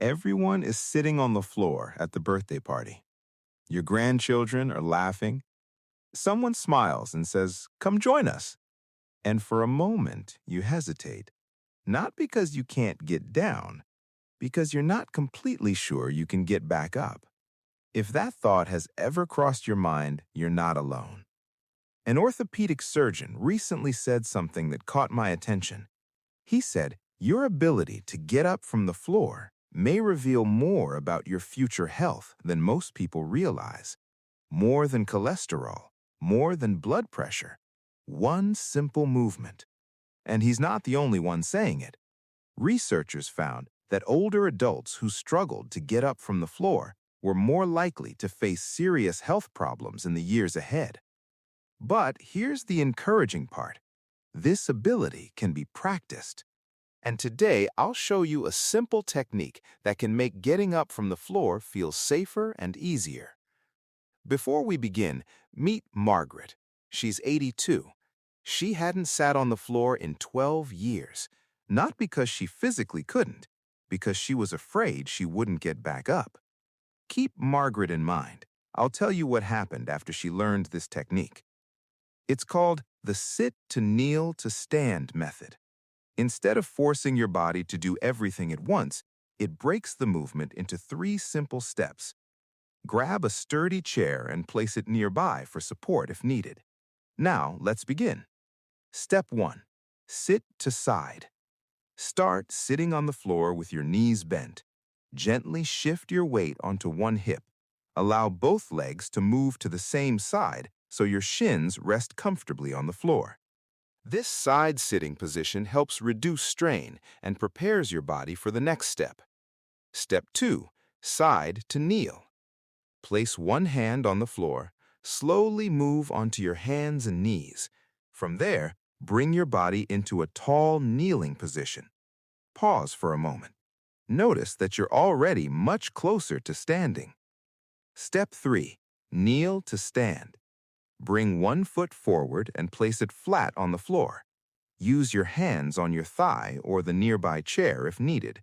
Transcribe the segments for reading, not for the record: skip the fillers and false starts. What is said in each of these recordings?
Everyone is sitting on the floor at the birthday party. Your grandchildren are laughing. Someone smiles and says, "Come join us." And for a moment, you hesitate, not because you can't get down, because you're not completely sure you can get back up. If that thought has ever crossed your mind, you're not alone. An orthopedic surgeon recently said something that caught my attention. He said, your ability to get up from the floor may reveal more about your future health than most people realize. More than cholesterol, more than blood pressure. One simple movement. And he's not the only one saying it. Researchers found that older adults who struggled to get up from the floor were more likely to face serious health problems in the years ahead. But here's the encouraging part. This ability can be practiced. And today, I'll show you a simple technique that can make getting up from the floor feel safer and easier. Before we begin, meet Margaret. She's 82. She hadn't sat on the floor in 12 years, not because she physically couldn't, because she was afraid she wouldn't get back up. Keep Margaret in mind. I'll tell you what happened after she learned this technique. It's called the sit-to-kneel-to-stand method. Instead of forcing your body to do everything at once, it breaks the movement into 3 simple steps. Grab a sturdy chair and place it nearby for support if needed. Now, let's begin. Step 1. Sit to side. Start sitting on the floor with your knees bent. Gently shift your weight onto one hip. Allow both legs to move to the same side so your shins rest comfortably on the floor. This side-sitting position helps reduce strain and prepares your body for the next step. Step 2. Side to kneel. Place one hand on the floor. Slowly move onto your hands and knees. From there, bring your body into a tall kneeling position. Pause for a moment. Notice that you're already much closer to standing. Step 3. Kneel to stand. Bring one foot forward and place it flat on the floor. Use your hands on your thigh or the nearby chair if needed.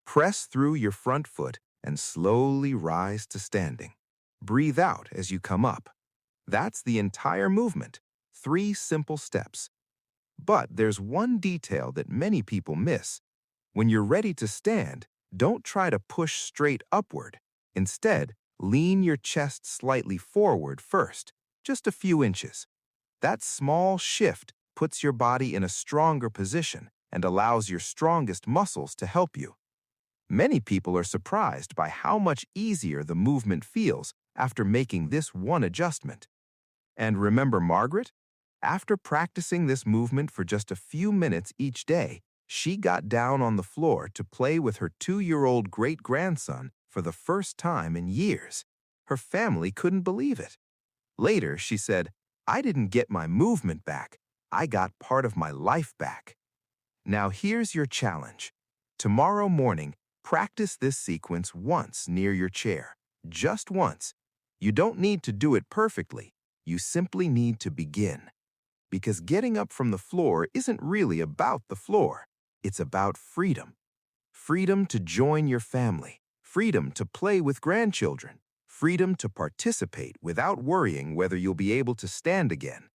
Press through your front foot and slowly rise to standing. Breathe out as you come up. That's the entire movement. 3 simple steps. But there's one detail that many people miss. When you're ready to stand, don't try to push straight upward. Instead, lean your chest slightly forward first, just a few inches. That small shift puts your body in a stronger position and allows your strongest muscles to help you. Many people are surprised by how much easier the movement feels after making this one adjustment. And remember Margaret? After practicing this movement for just a few minutes each day, she got down on the floor to play with her 2-year-old great-grandson for the first time in years. Her family couldn't believe it. Later, she said, "I didn't get my movement back. I got part of my life back." Now here's your challenge. Tomorrow morning, practice this sequence once near your chair. Just once. You don't need to do it perfectly. You simply need to begin. Because getting up from the floor isn't really about the floor. It's about freedom. Freedom to join your family. Freedom to play with grandchildren. Freedom to participate without worrying whether you'll be able to stand again.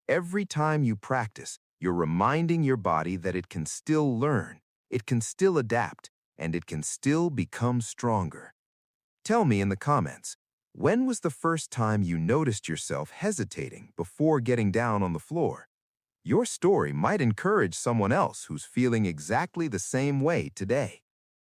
Every time you practice, you're reminding your body that it can still learn, it can still adapt, and it can still become stronger. Tell me in the comments, when was the first time you noticed yourself hesitating before getting down on the floor? Your story might encourage someone else who's feeling exactly the same way today.